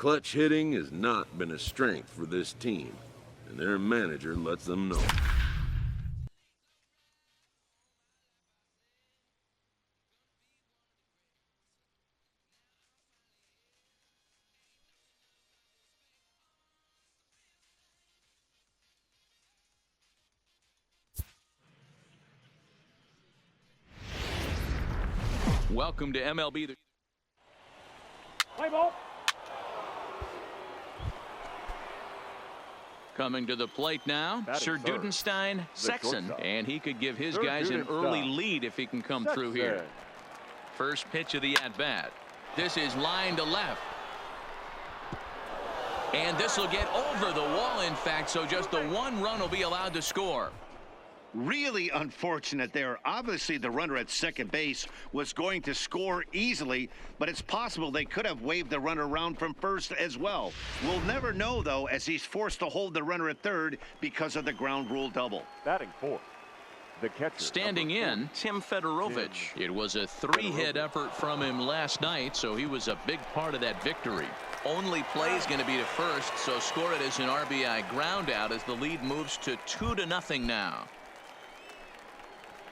Clutch hitting has not been a strength for this team, and their manager lets them know. Welcome to MLB The Play ball. Coming to the plate now, Sir Dudenstein, Sexton, and he could give his guys an early lead if he can come through here. First pitch of the at-bat. This is line to left. And this will get over the wall, in fact, so just the one run will be allowed to score. Really unfortunate there. Obviously, the runner at second base was going to score easily, but it's possible they could have waved the runner around from first as well. We'll never know, though, as he's forced to hold the runner at third because of the ground rule double. Batting fourth, the catcher. Standing in, Tim Fedorovich. It was a three-hit effort from him last night, so he was a big part of that victory. Only play is going to be to first, so score it as an RBI ground out as the lead moves to 2-0 now.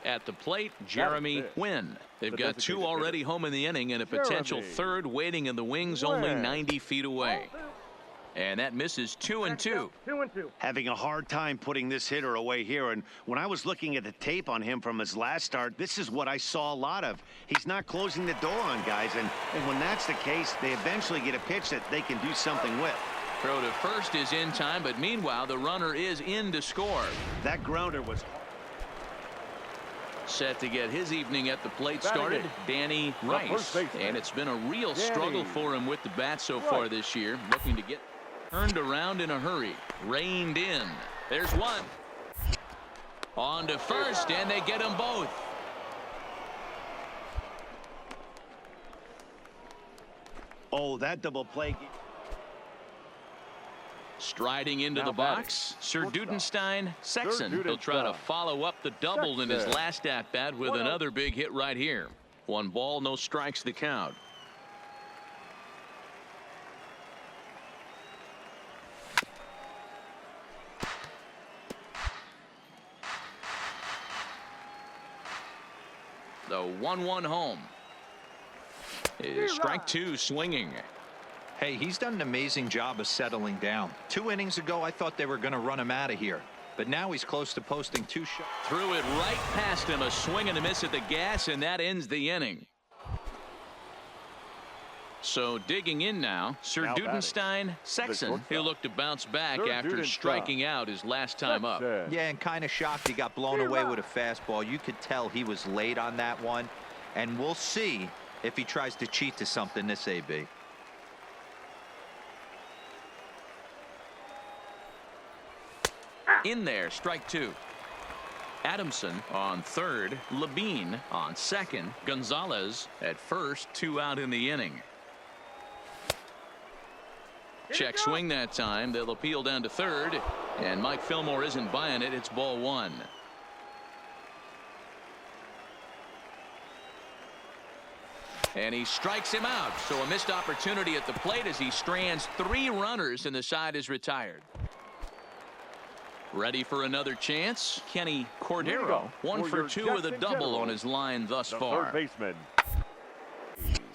At the plate, Jeremy Wynn. They've got two already home in the inning and a potential third waiting in the wings only 90 feet away. And that misses 2-2. Having a hard time putting this hitter away here. And when I was looking at the tape on him from his last start, this is what I saw a lot of. He's not closing the door on guys. And when that's the case, they eventually get a pitch that they can do something with. Throw to first is in time, but meanwhile, the runner is in to score. That grounder was set to get his evening at the plate started, Danny Rice. And it's been a real struggle for him with the bat so far this year. Looking to get turned around in a hurry. Reined in. There's one. On to first, and they get them both. Oh, that double play. Striding into the box, Sir Dudenstein, Sexton. He'll try to follow up the double in his last at-bat with another big hit right here. 1 ball, no strikes the count. The 1-1 home. Is strike 2 swinging. Hey, he's done an amazing job of settling down. 2 innings ago, I thought they were going to run him out of here. But now he's close to posting 2 shots. Threw it right past him. A swing and a miss at the gas, and that ends the inning. So digging in now, Sir Dudenstein, Sexton. He'll look to bounce back after striking out his last time up. Yeah, and kind of shocked he got blown away with a fastball. You could tell he was late on that one. And we'll see if he tries to cheat to something this AB. In there, strike 2. Adamson on third, Labine on second, Gonzalez at first, 2 out in the inning. Check swing that time. They'll appeal down to third, and Mike Fillmore isn't buying it. It's ball 1. And he strikes him out. So a missed opportunity at the plate as he strands 3 runners and the side is retired. Ready for another chance. Kenny Cordero, 1 for 2 with a double on his line thus far. Third baseman.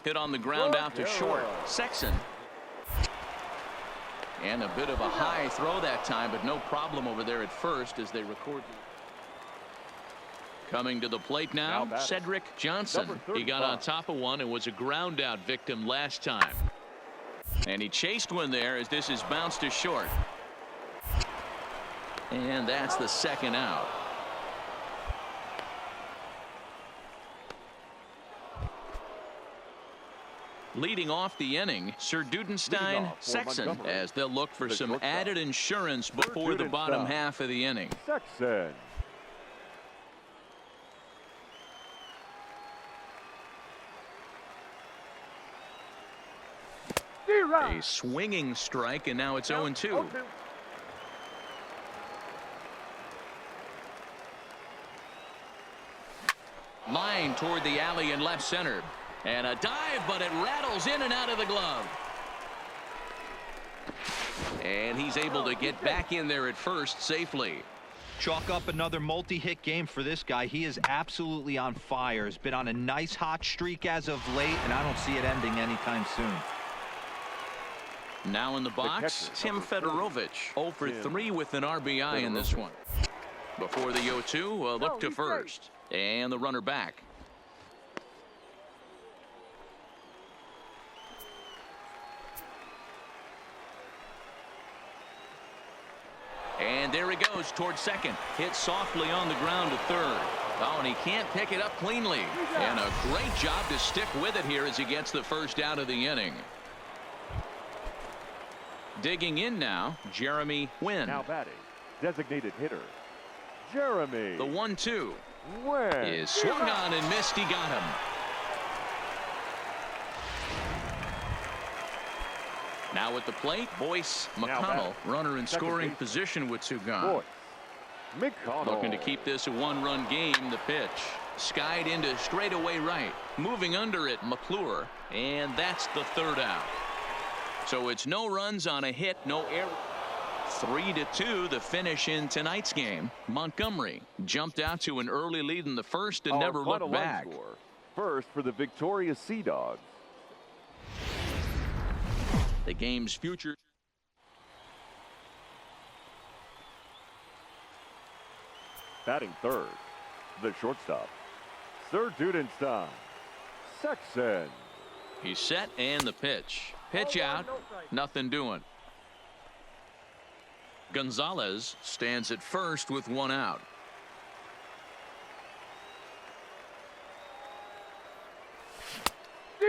Hit on the ground out to short. Sexton. And a bit of a high throw that time, but no problem over there at first as they record. Coming to the plate now, Cedric Johnson. He got on top of one and was a ground out victim last time. And he chased one there as this is bounced to short. And that's the second out. Leading off the inning, Sir Dudenstein, Sexton, as they'll look for some added insurance before the bottom half of the inning. Sexton. A swinging strike, and now it's 0-2. Line toward the alley in left center. And a dive, but it rattles in and out of the glove. And he's able to get back in there at first safely. Chalk up another multi-hit game for this guy. He is absolutely on fire. Has been on a nice hot streak as of late, and I don't see it ending anytime soon. Now in the box, Tim Fedorovich, 0 for 3 with an RBI in this one. Before the 0-2, a look to first. And the runner back. And there he goes towards second. Hit softly on the ground to third. Oh, and he can't pick it up cleanly. And a great job to stick with it here as he gets the first out of the inning. Digging in now, Jeremy Wynn. Now batting, designated hitter, Jeremy. The 1-2 Wynn is swung on and missed. He got him. Now at the plate, Boyce McConnell, runner in scoring position with 2 gone. Boyce McConnell. Looking to keep this a 1-run game. The pitch skied into straightaway right. Moving under it, McClure, and that's the 3rd out. So it's no runs on a hit, no error. 3-2 the finish in tonight's game. Montgomery jumped out to an early lead in the first and never looked back. First for the victorious Sea Dogs. The game's future. Batting third, the shortstop, Sir Dudenstein. Sexton. He's set and the pitch. Pitch out, nothing doing. Gonzalez stands at first with 1 out.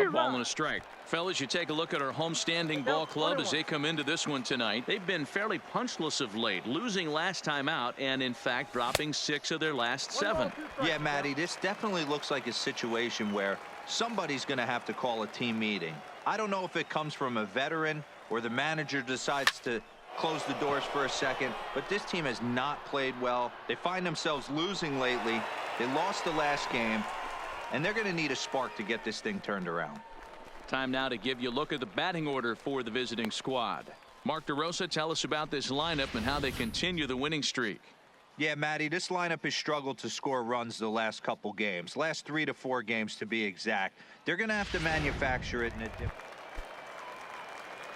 A ball and a strike. Fellas, you take a look at our homestanding ball club as they come into this one tonight. They've been fairly punchless of late, losing last time out and in fact dropping 6 of their last 7. Yeah, Matty, this definitely looks like a situation where somebody's going to have to call a team meeting. I don't know if it comes from a veteran or the manager decides to close the doors for a second, but this team has not played well. They find themselves losing lately. They lost the last game, and they're going to need a spark to get this thing turned around. Time now to give you a look at the batting order for the visiting squad. Mark DeRosa, tell us about this lineup and how they continue the winning streak. Yeah, Matty, this lineup has struggled to score runs the last couple games. Last 3 to 4 games to be exact. They're going to have to manufacture it in a different.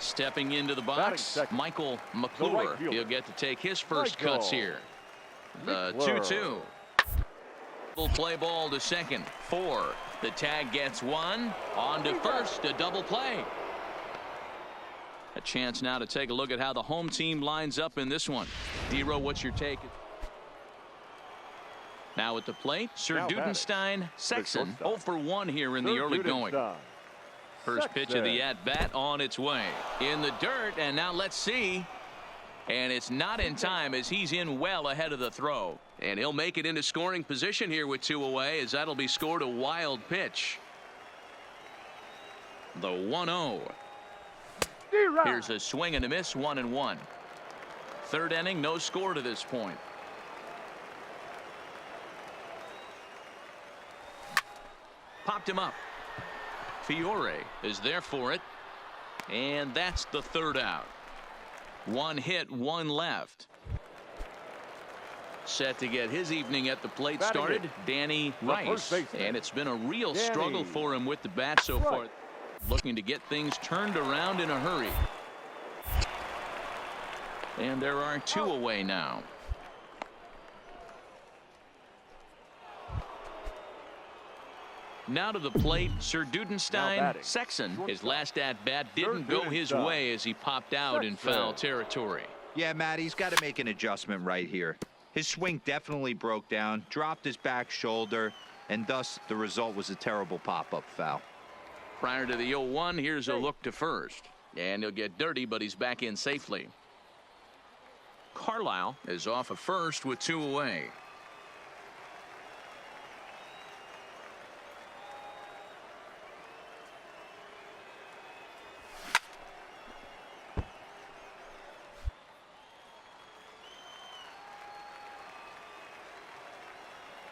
Stepping into the box, Michael McClure. He'll get to take his first cuts here. The 2-2. Will play ball to second. 4. The tag gets 1. On to first. A double play. A chance now to take a look at how the home team lines up in this one. Dero, what's your take? Now at the plate, Sir Dudenstein. Sexton 0 for 1 here in the early going. First pitch of the at-bat on its way. In the dirt, and now let's see. And it's not in time as he's in well ahead of the throw. And he'll make it into scoring position here with 2 away as that'll be scored a wild pitch. The 1-0. Here's a swing and a miss, 1-1. 3rd inning, no score to this point. Popped him up. Fiore is there for it. And that's the 3rd out. 1 hit, 1 left. Set to get his evening at the plate started, Danny Rice. And it's been a real struggle for him with the bat so far. Looking to get things turned around in a hurry. And there are 2 away now. Now to the plate, Sir Dudenstein. Sexton, his last at-bat didn't go his way as he popped out in foul territory. Yeah, Matt, he's got to make an adjustment right here. His swing definitely broke down, dropped his back shoulder, and thus the result was a terrible pop-up foul. Prior to the 0-1, here's a look to first. And he'll get dirty, but he's back in safely. Carlisle is off of first with 2 away.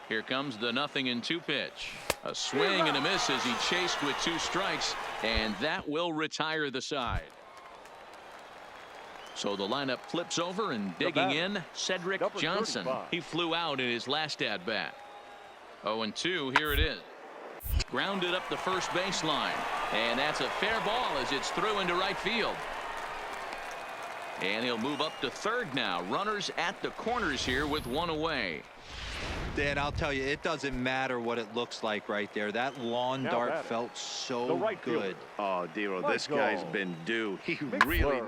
Here comes the 0-2 pitch. A swing and a miss as he chased with 2 strikes, and that will retire the side. So the lineup flips over, and digging in, Cedric Johnson. He flew out in his last at-bat. 0-2, here it is. Grounded up the first baseline. And that's a fair ball as it's through into right field. And he'll move up to third now. Runners at the corners here with one away. Dan, I'll tell you, it doesn't matter what it looks like right there. That lawn dart felt so good. Oh, Dero, this guy's been due. He really...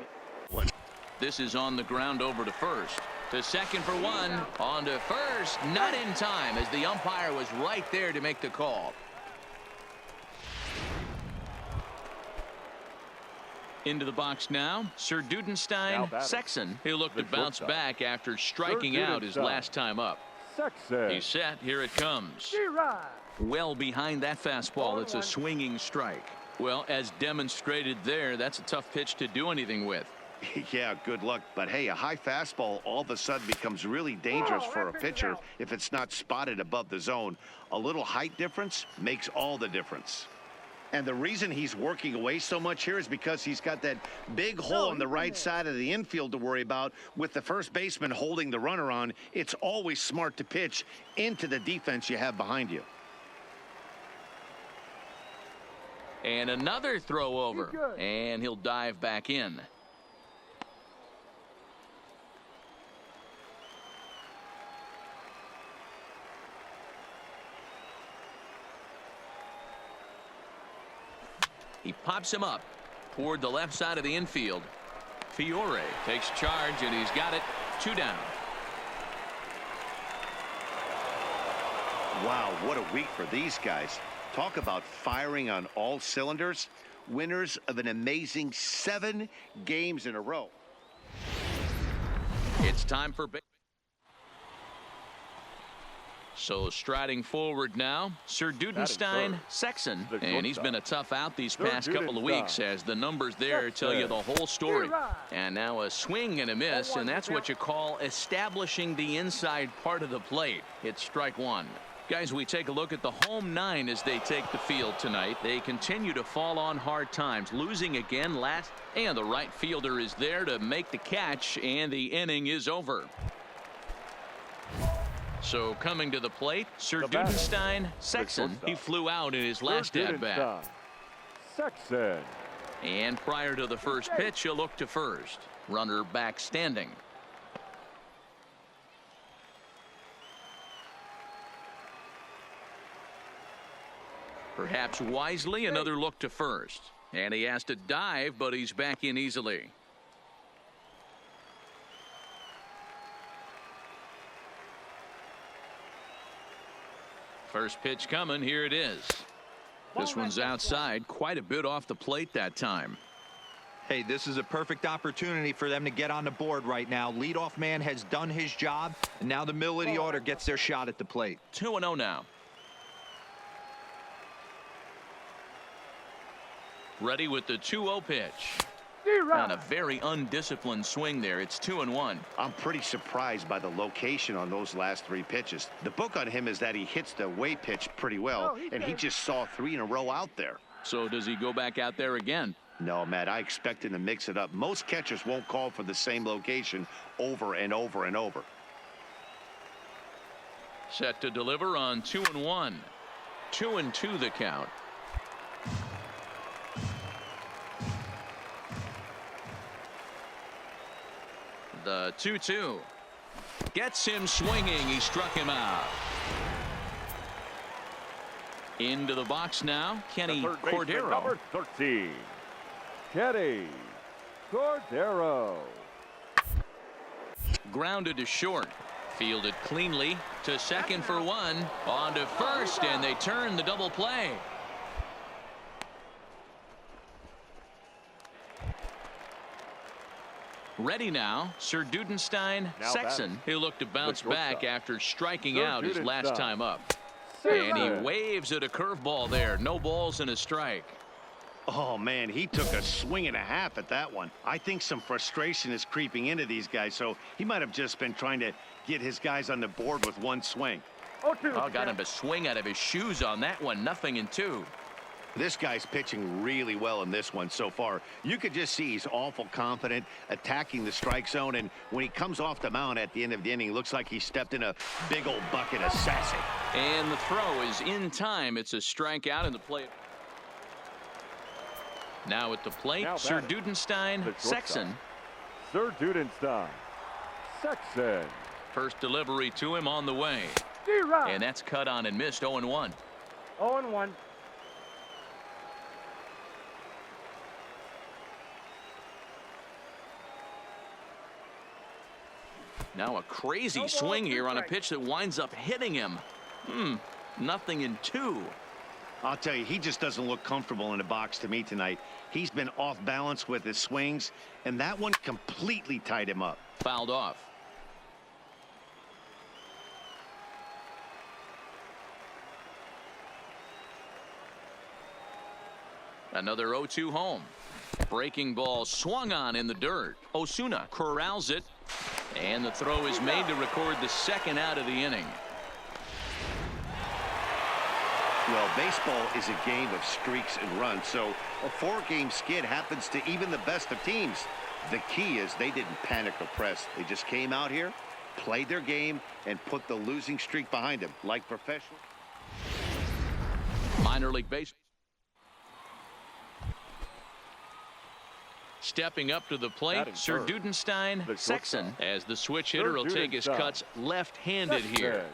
This is on the ground over to first. To second for one. On to first. Not in time as the umpire was right there to make the call. Into the box now, Sir Dudenstein. Sexton. He'll look to bounce back after striking out his last time up. He's set. Here it comes. Well behind that fastball. It's a swinging strike. Well, as demonstrated there, that's a tough pitch to do anything with. Yeah, good luck. But hey, a high fastball all of a sudden becomes really dangerous for a pitcher if it's not spotted above the zone. A little height difference makes all the difference. And the reason he's working away so much here is because he's got that big hole on the right side of the infield to worry about. With the first baseman holding the runner on, it's always smart to pitch into the defense you have behind you. And another throw over. And he'll dive back in. He pops him up toward the left side of the infield. Fiore takes charge, and he's got it. 2 down. Wow, what a week for these guys. Talk about firing on all cylinders. Winners of an amazing 7 games in a row. It's time for... So striding forward now, Sir Dudenstein. Sexton, and he's been a tough out these past couple of weeks as the numbers there tell you the whole story. And now a swing and a miss, and that's what you call establishing the inside part of the plate. It's strike one. Guys, we take a look at the home 9 as they take the field tonight. They continue to fall on hard times, losing again last, and the right fielder is there to make the catch, and the inning is over. So coming to the plate, Sir Dudenstein. Sexton. He flew out in his last at-bat. Sexton. And prior to the first pitch, he'll look to first. Runner back standing. Perhaps wisely, another look to first. And he has to dive, but he's back in easily. First pitch coming. Here it is. This one's outside, quite a bit off the plate that time. Hey, this is a perfect opportunity for them to get on the board right now. Leadoff man has done his job, and now the middle of the order gets their shot at the plate. 2-0 now. Ready with the 2-0 pitch. On a very undisciplined swing there. It's 2-1. I'm pretty surprised by the location on those last 3 pitches. The book on him is that he hits the away pitch pretty well, and he just saw 3 in a row out there. So does he go back out there again? No, Matt, I expect him to mix it up. Most catchers won't call for the same location over and over and over. Set to deliver on 2-1. 2-2 the count. The 2-2 gets him swinging. He struck him out. Into the box now, Kenny Cordero. Number 13, Kenny Cordero. Grounded to short. Fielded cleanly to second for one. On to first, and they turn the double play. Ready now, Sir Dudenstein. Sexton. He'll look to bounce back after striking out his last time up. And he waves at a curveball there. No balls and a strike. Oh, man, he took a swing and a half at that one. I think some frustration is creeping into these guys, so he might have just been trying to get his guys on the board with one swing. Oh, got him to swing out of his shoes on that one. 0-2. This guy's pitching really well in this one so far. You could just see he's awful confident attacking the strike zone, and when he comes off the mound at the end of the inning, looks like he stepped in a big old bucket of sassy. And the throw is in time. It's a strikeout in the plate. Now at the plate, Sir Dudenstein, Sexton. Sir Dudenstein, Sexton. First delivery to him on the way. And that's cut on and missed. 0-1. 0-1. Now a crazy swing here on a pitch that winds up hitting him. Nothing in 2. I'll tell you, he just doesn't look comfortable in the box to me tonight. He's been off balance with his swings, and that one completely tied him up. Fouled off. Another 0-2 home. Breaking ball swung on in the dirt. Osuna corrals it. And the throw is made to record the second out of the inning. Well, baseball is a game of streaks and runs, so a 4-game skid happens to even the best of teams. The key is they didn't panic or press. They just came out here, played their game, and put the losing streak behind them, like professional. Minor league baseball. Stepping up to the plate, Sir Dudenstein, Sexton, as the switch hitter will take his cuts left-handed here.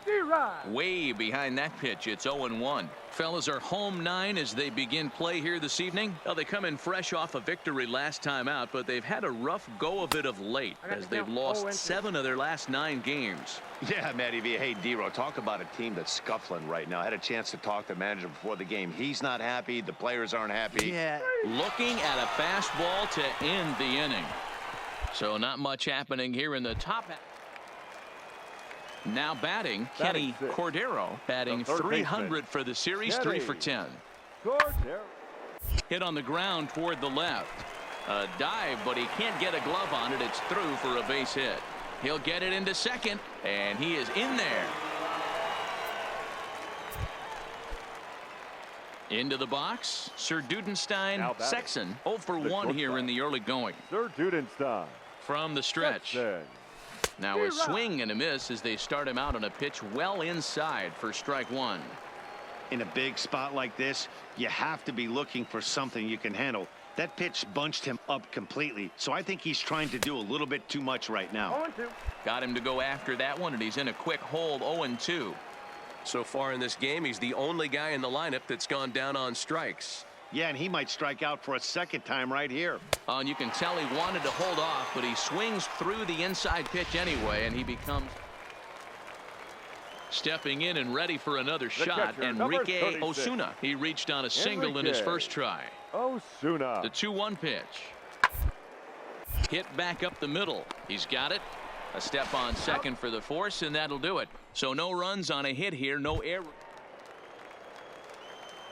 Way behind that pitch, it's 0-1. Fellas are home 9 as they begin play here this evening. Well, they come in fresh off a victory last time out, but they've had a rough go of it of late as they've lost 7 of their last 9 games. Yeah, Matty V. Hey, D-Row, talk about a team that's scuffling right now. I had a chance to talk to the manager before the game. He's not happy. The players aren't happy. Yeah. Looking at a fastball to end the inning. So not much happening here in the top half. Now batting, Kenny Cordero, batting 300 for the series, 3 for 10. Hit on the ground toward the left. A dive, but he can't get a glove on it. It's through for a base hit. He'll get it into second, and he is in there. Into the box, Sir Dudenstein, Sexton, 0 for 1 here in the early going. Sir Dudenstein. From the stretch. Sexton. Now a swing and a miss as they start him out on a pitch well inside for strike 1. In a big spot like this, you have to be looking for something you can handle. That pitch bunched him up completely, so I think he's trying to do a little bit too much right now. 0-2. Got him to go after that one, and he's in a quick hold. 0-2. So far in this game, he's the only guy in the lineup that's gone down on strikes. Yeah, and he might strike out for a second time right here. And you can tell he wanted to hold off, but he swings through the inside pitch anyway, and he becomes stepping in and ready for another shot. Catcher, Enrique Osuna. He reached on a single in his first try. Osuna. The 2-1 pitch. Hit back up the middle. He's got it. A step on second for the force, and that'll do it. So no runs on a hit here, no error.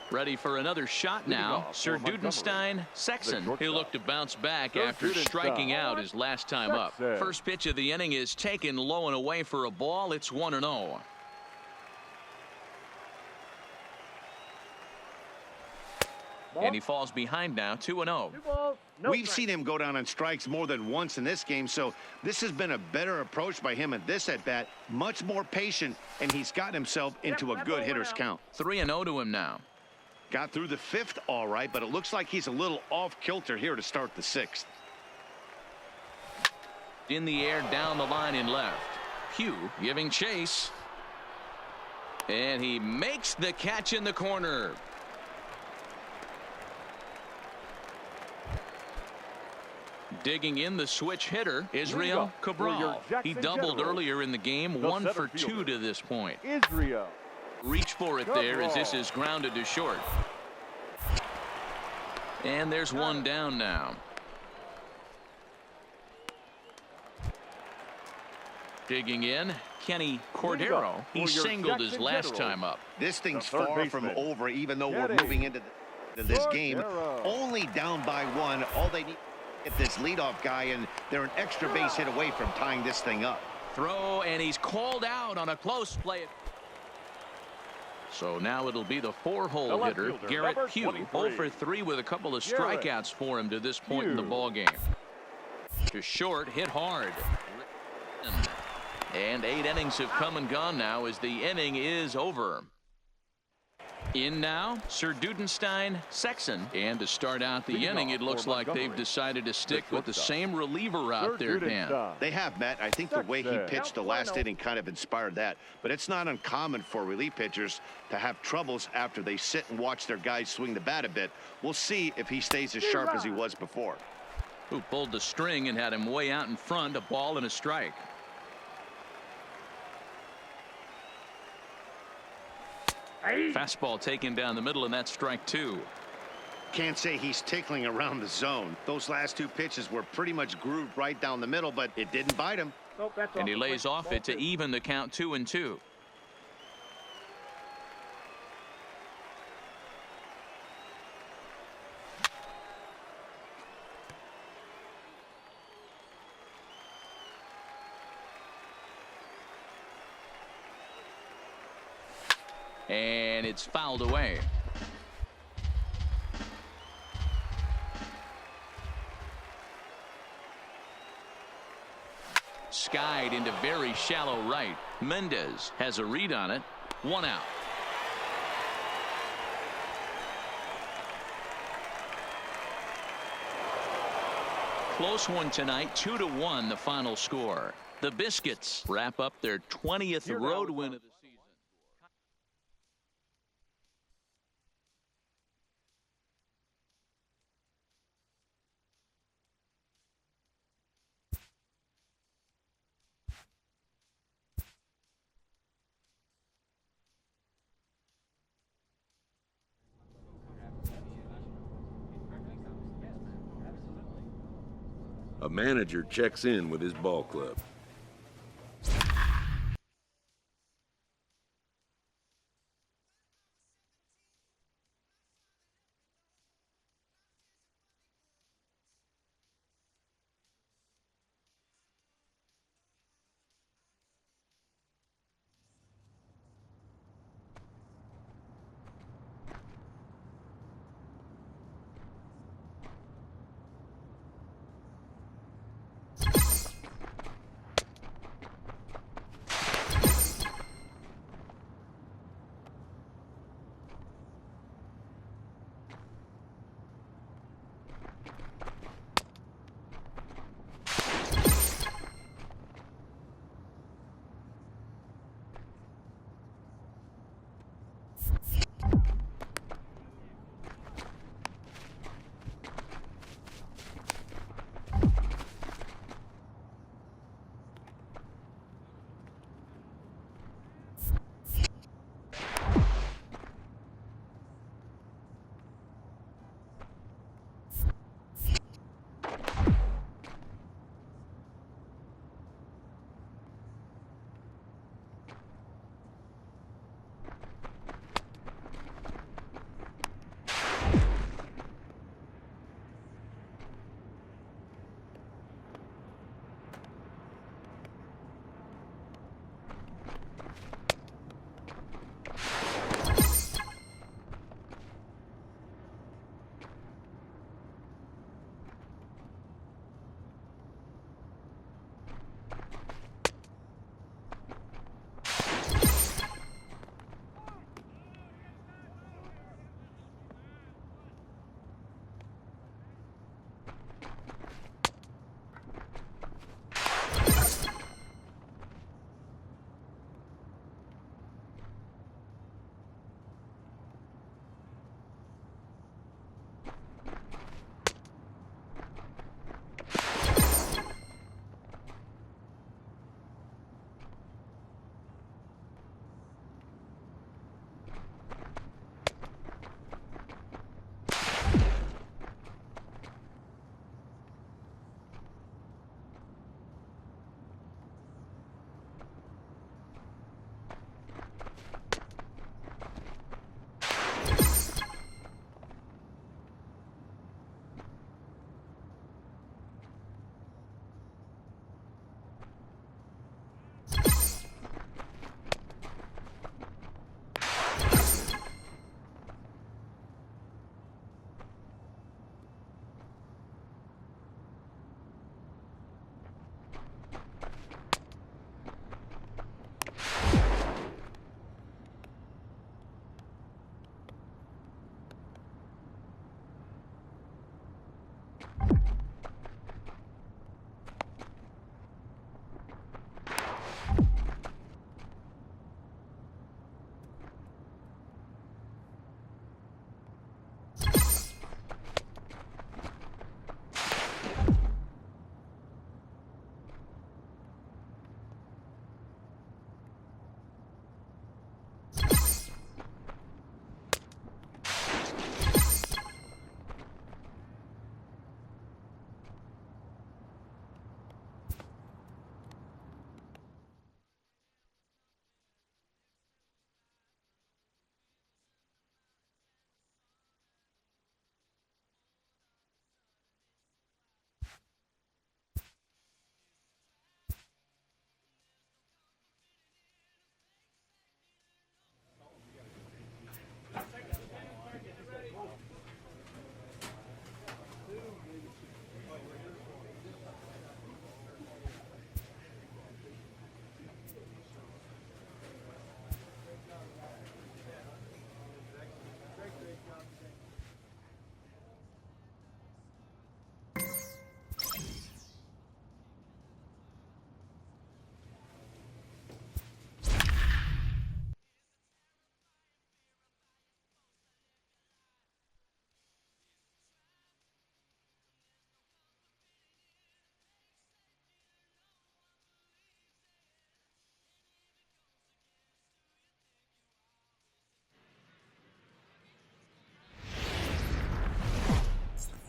Ready for another shot now. Sir Dudenstein, Sexton. He'll look to bounce back after striking out his last time up. First pitch of the inning is taken low and away for a ball. It's 1-0. And he falls behind now, 2-0. We've seen him go down on strikes more than once in this game, so this has been a better approach by him at this at-bat. Much more patient, and he's gotten himself into a good hitter's count. 3-0 to him now. Got through the 5th all right, but it looks like he's a little off kilter here to start the 6th. In the air, down the line in left. Pugh giving chase. And he makes the catch in the corner. Digging in the switch hitter, Israel Cabral. He doubled earlier in the game, 1 for 2 to this point. Israel. Reach for it there as this is grounded to short. And there's one down now. Digging in, Kenny Cordero. He singled his last time up. This thing's far from over, even though we're moving into this game. Only down by 1. All they need is get this leadoff guy, and they're an extra base hit away from tying this thing up. Throw, and he's called out on a close play. So now it'll be the 4-hole The left hitter, fielder, Garrett number Hugh. 23. 0 for 3 with a couple of Garrett strikeouts for him to this point in the Hugh. ball game. To short, hit hard. And 8 innings have come and gone now as the inning is over. In now, Sir Dudenstein, Sexton. And to start out the Leading inning, off it looks for like they've Montgomery. decided to stick The with the shortstop. same reliever out Sir there, Dan. Dudenstein. They have, Matt. I think the way he Sexton. pitched the last inning kind of inspired that. But it's not uncommon for relief pitchers to have troubles after they sit and watch their guys swing the bat a bit. We'll see if he stays as sharp as he was before. Who pulled the string and had him way out in front, a ball and a strike. Fastball taken down the middle, and that's strike 2. Can't say he's tickling around the zone. Those last 2 pitches were pretty much grooved right down the middle, but it didn't bite him. And he lays off it to even the count 2-2. And it's fouled away. Skied into very shallow right. Mendez has a read on it. 1 out. Close one tonight. 2-1 the final score. The Biscuits wrap up their 20th road win of the season. A manager checks in with his ball club.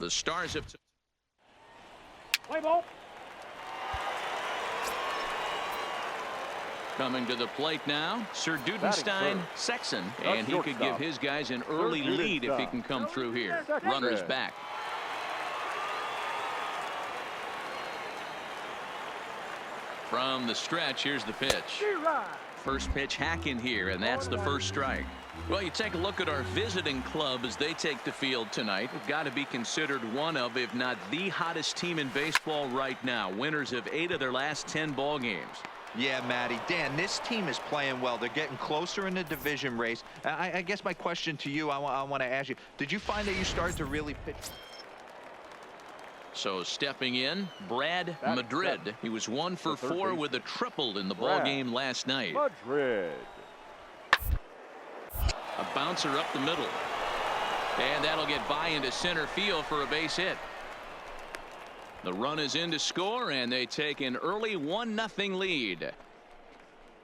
the Stars have... Play ball. Coming to the plate now, Sir Dudenstein Sexton, and he could give his guys an early lead if he can come through here. Runners back. From the stretch, here's the pitch. First pitch hack in here, and that's the first strike. Well, you take a look at our visiting club as they take the field tonight. We've got to be considered one of, if not the hottest team in baseball right now. Winners of 8 of their last 10 ball games. Yeah, Matty. Dan, this team is playing well. They're getting closer in the division race. I guess my question to you, I want to ask you, did you find that you started to really pitch? So stepping in, Brad Madrid. He was 1 for 4 with a triple in the ball game last night. Madrid. A bouncer up the middle. And that'll get by into center field for a base hit. The run is in to score, and they take an early 1-0 lead.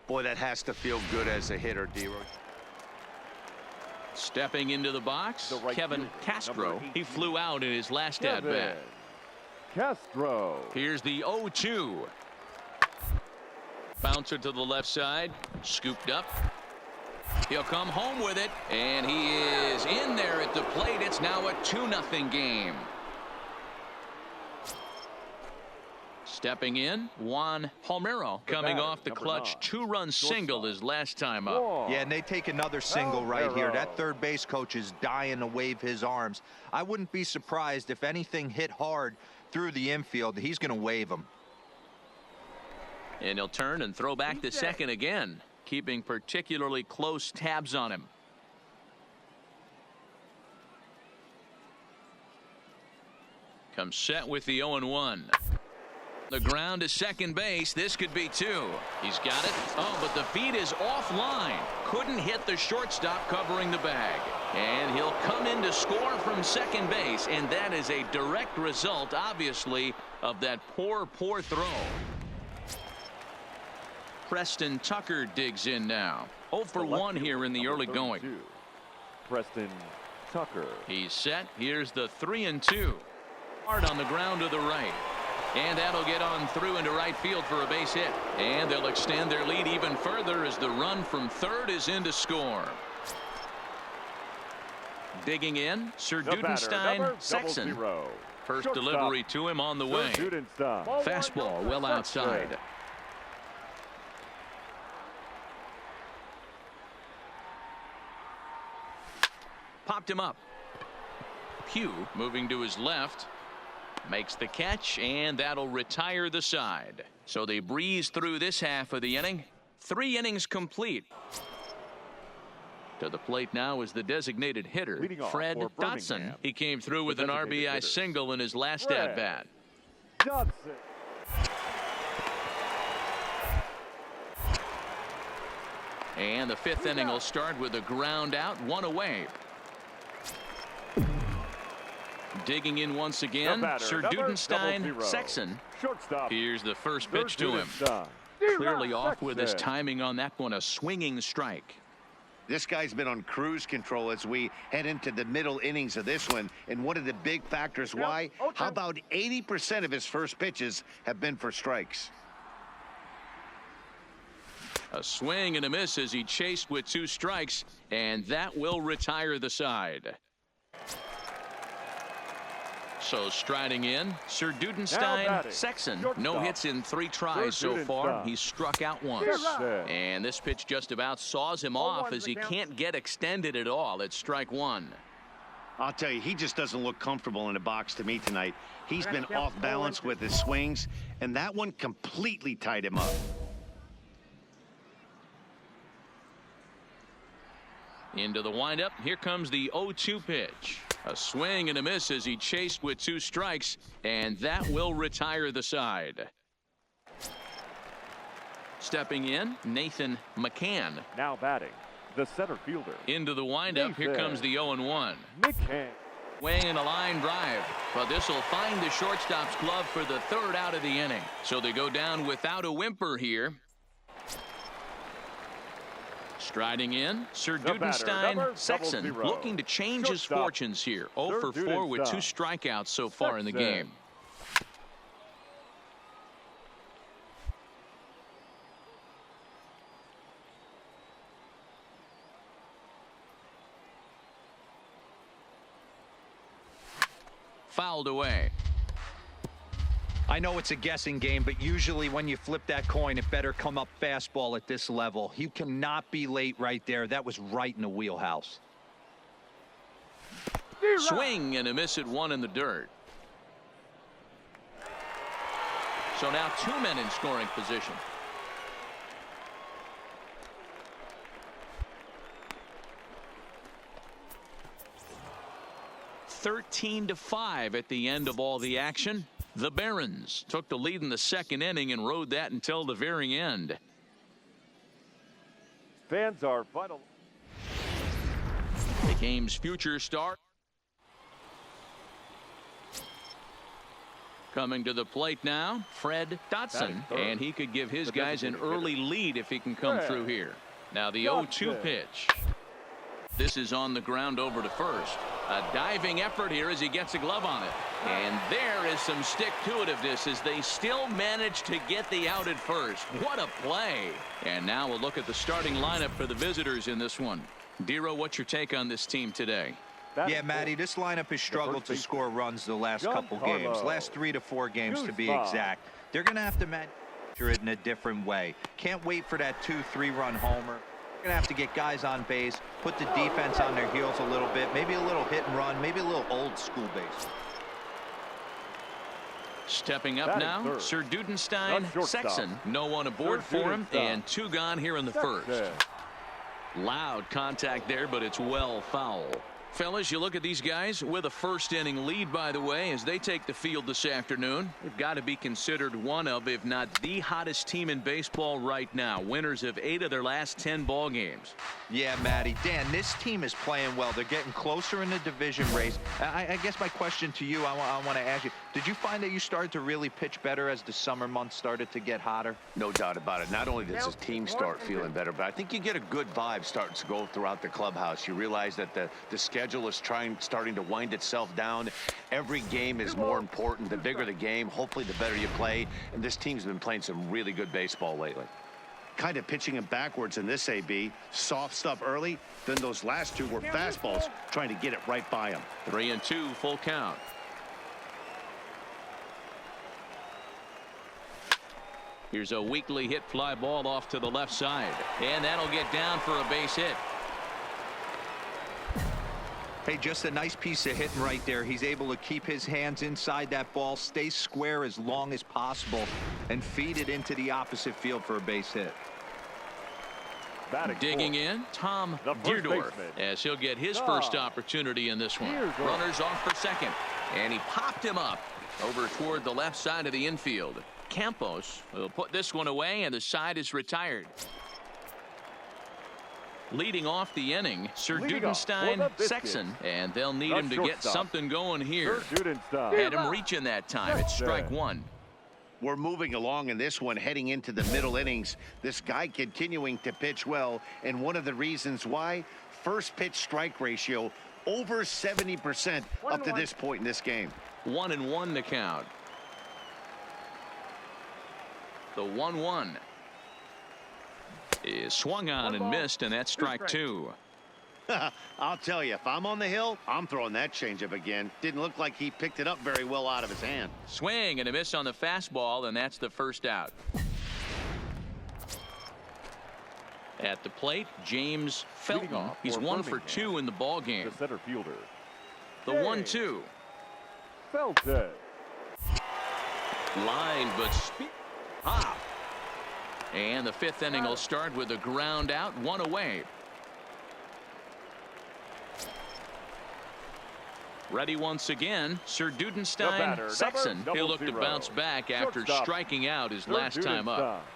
Boy, that has to feel good as a hitter, D-Roy. Stepping into the box, Kevin Castro. He flew out in his last at-bat. Castro. Here's the 0-2. Bouncer to the left side, scooped up. He'll come home with it, and he is in there at the plate. It's now a 2-0 game. Stepping in, Juan Palmeiro coming off the clutch 2-run single his last time up. Yeah, and they take another single right here. That third base coach is dying to wave his arms. I wouldn't be surprised if anything hit hard through the infield. He's going to wave them. And he'll turn and throw back to second again, keeping particularly close tabs on him. Comes set with the 0-1. The ground to second base. This could be 2. He's got it. Oh, but the feed is offline. Couldn't hit the shortstop covering the bag. And he'll come in to score from second base. And that is a direct result, obviously, of that poor throw. Preston Tucker digs in now. 0 for 1 here in the early going. Preston Tucker. He's set. Here's the 3-2. Hard on the ground to the right. And that'll get on through into right field for a base hit. And they'll extend their lead even further as the run from third is in to score. Digging in, Sir Dudenstein Sexton. First delivery to him on the way. Fastball well outside. Popped him up. Pugh moving to his left. Makes the catch, and that'll retire the side. So they breeze through this half of the inning. 3 innings complete. To the plate now is the designated hitter, Fred Dotson. He came through with an RBI single in his last at-bat. And the 5th inning will start with a ground out, 1 away. Digging in once again, Sir Dudenstein Sexton. Here's the first pitch to him. Clearly off with his timing on that one, a swinging strike. This guy's been on cruise control as we head into the middle innings of this one. And one of the big factors why, how about 80% of his first pitches have been for strikes? A swing and a miss as he chased with 2 strikes, and that will retire the side. So striding in, Sir Dudenstein Sexton. No hits in 3 tries so far. He's struck out once. And this pitch just about saws him off as he can't get extended at all. It's strike 1. I'll tell you, he just doesn't look comfortable in the box to me tonight. He's been off balance with his swings, and that one completely tied him up. Into the windup. Here comes the 0-2 pitch. A swing and a miss as he chased with 2 strikes, and that will retire the side. Stepping in, Nathan McCann. Now batting, the center fielder. Into the windup. Here comes the 0-1. McCann. Swing a line drive, but this will find the shortstop's glove for the 3rd out of the inning. So they go down without a whimper here. Striding in, Sir The batter, Dudenstein. number Sexton 00. looking to change his Shortstop, fortunes here. 0 for Sir 4 with 2 Dudenstein. strikeouts so far in the Sexton. game. Fouled away. I know it's a guessing game, but usually when you flip that coin, it better come up fastball at this level. You cannot be late right there. That was right in the wheelhouse. Swing and a miss at 1 in the dirt. So now 2 men in scoring position. (13-5) at the end of all the action. The Barons took the lead in the second inning and rode that until the very end. Fans are final. The game's future star coming to the plate now, Fred Dotson, and he could give his guys an early lead if he can come through here. Now the 0-2 pitch. This is on the ground over to first. A diving effort here as he gets a glove on it. And there is some stick-to-itiveness as they still manage to get the out at first. What a play. And now we'll look at the starting lineup for the visitors in this one. Dero, what's your take on this team today? Yeah, Matty, this lineup has struggled to score runs the last couple games. Last 3 to 4 games to be exact. They're going to have to manage it in a different way. Can't wait for that 2-3 run homer. Going to have to get guys on base, put the defense on their heels a little bit, maybe a little hit and run, maybe a little old school base. Stepping up now, Sir Dudenstein. Sexton, no one aboard for him, and 2 gone here in the first. Loud contact there, but it's well foul. Fellas, you look at these guys with a first inning lead, by the way, as they take the field this afternoon. They've got to be considered one of, if not the hottest team in baseball right now. Winners of 8 of their last 10 ball games. Yeah, Matty. Dan, this team is playing well. They're getting closer in the division race. I guess my question to you, I want to ask you, did you find that you started to really pitch better as the summer months started to get hotter? No doubt about it. Not only does his team start feeling better, but I think you get a good vibe starting to go throughout the clubhouse. You realize that the schedule is starting to wind itself down. Every game is more important. The bigger the game, hopefully the better you play. And this team's been playing some really good baseball lately. Kind of pitching him backwards in this AB. Soft stuff early, then those last 2 were fastballs, trying to get it right by him. 3-2, full count. Here's a weakly hit fly ball off to the left side, and that'll get down for a base hit. Hey, just a nice piece of hitting right there. He's able to keep his hands inside that ball, stay square as long as possible, and feed it into the opposite field for a base hit. Digging in, Tom Deerdorf, as he'll get his first opportunity in this one. Runners off for second, and he popped him up over toward the left side of the infield. Campos will put this one away, and the side is retired. Leading off the inning, Sir Dudenstein, Sexton, and they'll need him to get something going here. Had him reaching that time. It's strike 1. We're moving along in this one, heading into the middle innings. This guy continuing to pitch well, and one of the reasons why, first pitch strike ratio over 70% up to this point in this game. 1-1 the count. The 1-1 is swung on and missed, and that's strike 2. I'll tell you, if I'm on the hill, I'm throwing that changeup again. Didn't look like he picked it up very well out of his hand. Swing and a miss on the fastball, and that's the first out. At the plate, James Felton. He's 1 for 2 in the ball game. The center fielder. The 1-2. Felton. Line, but speed. Ah. And the 5th inning will start with a ground out, 1 away. Ready once again, Sir Dudenstein. Sexton. He'll look to bounce back after striking out his last time up.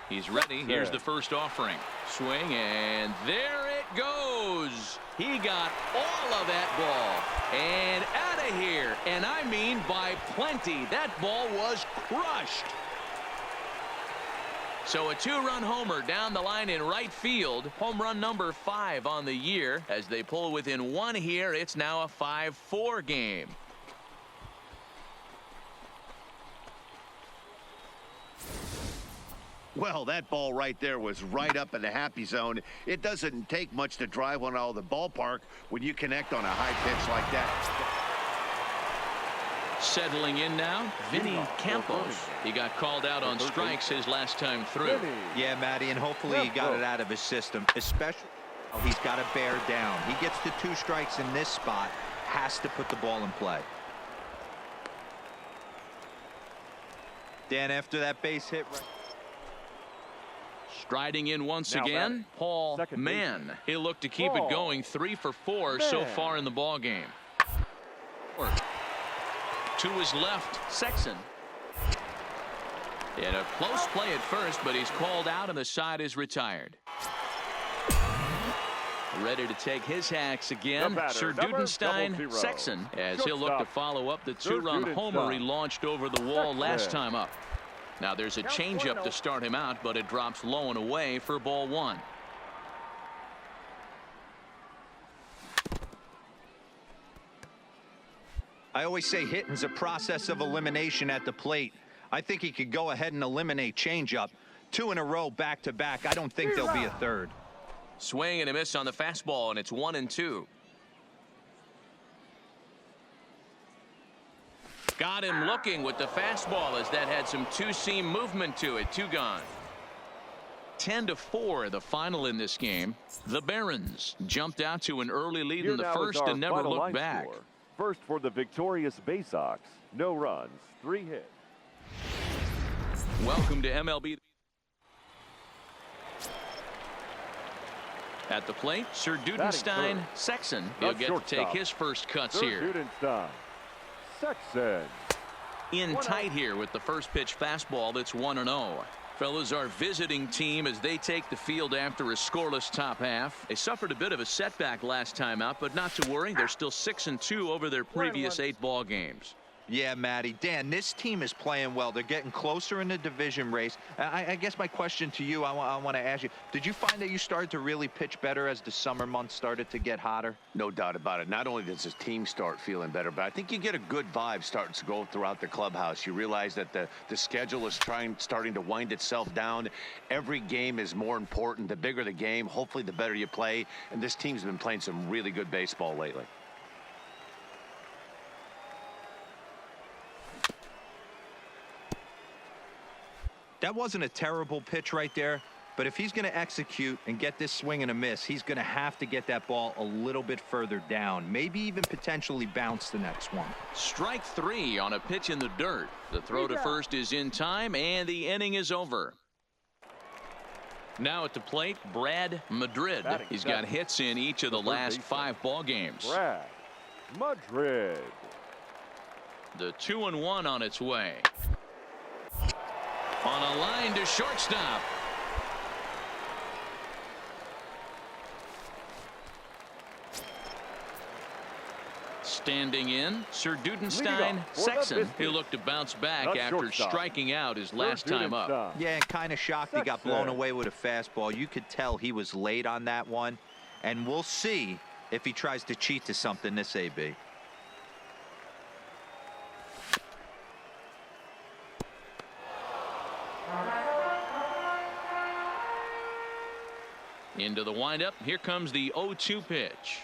He's ready. Here's the first offering. Swing, and there it goes. He got all of that ball and out of here. And I mean by plenty. That ball was crushed. So a 2-run homer down the line in right field. Home run number 5 on the year. As they pull within 1 here, it's now a 5-4 game. Well, that ball right there was right up in the happy zone. It doesn't take much to drive one out of the ballpark when you connect on a high pitch like that. Settling in now, Vinny Campos. He got called out on strikes his last time through. Yeah, Matty, and hopefully he got it out of his system, especially he's got to bear down. He gets the 2 strikes in this spot, has to put the ball in play. Dan, after that base hit. Striding in once again, Paul Mann. He'll look to keep it going. 3 for 4 so far in the ball game. To his left, Sexton. In a close play at first, but he's called out and the side is retired. Ready to take his hacks again, Sir Dudenstein Sexton, as he'll look to follow up the 2-run homer he launched over the wall last time up. Now there's a changeup to start him out, but it drops low and away for ball 1. I always say hitting's a process of elimination at the plate. I think he could go ahead and eliminate changeup. 2 in a row back to back. I don't think there'll be a third. Swing and a miss on the fastball, and it's 1-2. Got him looking with the fastball as that had some 2-seam movement to it. 2 gone. 10-4 the final in this game. The Barons jumped out to an early lead in the first and never looked back. Score. First for the victorious Bay Sox. No runs, 3 hits. Welcome to MLB. At the plate, Sir Dudenstein Sexton. He'll get to take his first cuts here. Dudenstein Sexton. In tight here with the first pitch fastball that's 1-0. Fellas, our visiting team as they take the field after a scoreless top half. They suffered a bit of a setback last time out, but not to worry. They're still 6-2 over their previous 8 ball games. Yeah, Matty. Dan, this team is playing well. They're getting closer in the division race. I guess my question to you, I want to ask you, did you find that you started to really pitch better as the summer months started to get hotter? No doubt about it. Not only does his team start feeling better, but I think you get a good vibe starting to go throughout the clubhouse. You realize that the schedule is starting to wind itself down. Every game is more important. The bigger the game, hopefully the better you play. And this team's been playing some really good baseball lately. That wasn't a terrible pitch right there, but if he's going to execute and get this swing and a miss, he's going to have to get that ball a little bit further down, maybe even potentially bounce the next one. Strike 3 on a pitch in the dirt. The throw to first is in time, and the inning is over. Now at the plate, Brad Madrid. He's got hits in each of the last 5 ball games. Brad Madrid. The 2-1 on its way. On a line to shortstop. Standing in, Sir Dudenstein Sexton. He'll look to bounce back after striking out his last time up. Yeah, and kind of shocked he got blown away with a fastball. You could tell he was late on that one, and we'll see if he tries to cheat to something this AB. Into the windup. Here comes the 0-2 pitch.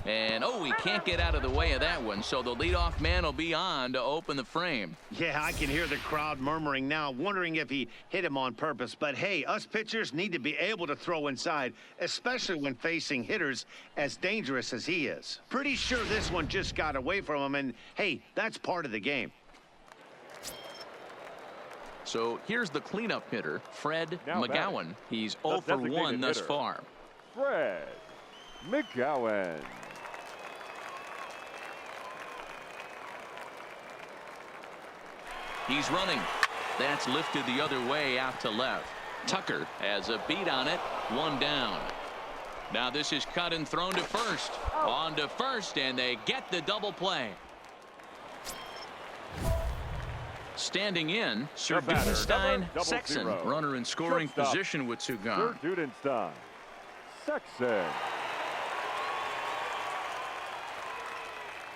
And, he can't get out of the way of that one, so the leadoff man will be on to open the frame. Yeah, I can hear the crowd murmuring now, wondering if he hit him on purpose. But, hey, us pitchers need to be able to throw inside, especially when facing hitters as dangerous as he is. Pretty sure this one just got away from him, and, hey, that's part of the game. So here's the cleanup hitter, Fred McGowan. He's 0 for 1 thus far. Fred McGowan. He's running. That's lifted the other way out to left. Tucker has a beat on it. 1 down. Now this is cut and thrown to first. On to first, and they get the double play. Standing in, Sir batter, Dudenstein, number Sexton. 00. Runner in scoring Shortstop, position with two Sir gone. Dudenstein. Sexton.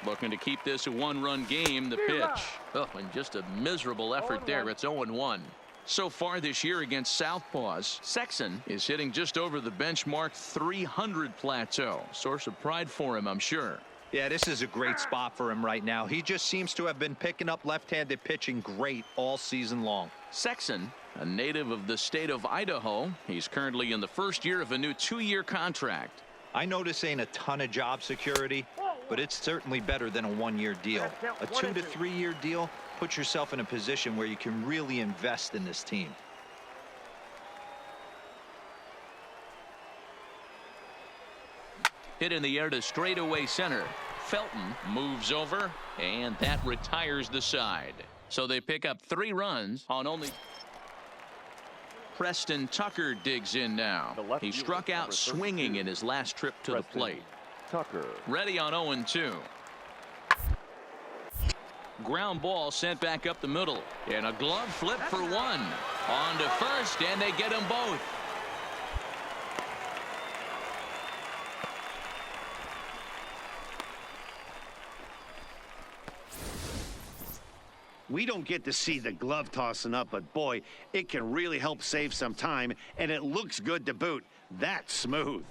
Looking to keep this a one-run game. The pitch. Oh, and just a miserable effort there. It's 0-1. So far this year against Southpaws, Sexton is hitting just over the benchmark 300 plateau. Source of pride for him, I'm sure. Yeah, this is a great spot for him right now. He just seems to have been picking up left-handed pitching great all season long. Sexton, a native of the state of Idaho. He's currently in the first year of a new 2-year contract. I know this ain't a ton of job security, but it's certainly better than a 1-year deal. A 2 to 3 year deal puts yourself in a position where you can really invest in this team. Hit in the air to straightaway center. Felton moves over, and that retires the side. So they pick up 3 runs on only. Preston Tucker digs in now. He struck out swinging in his last trip to the plate. Tucker. Ready on 0-2. Ground ball sent back up the middle. And a glove flip for 1. On to first, and they get them both. We don't get to see the glove tossing up, but boy, it can really help save some time, and it looks good to boot. That's smooth.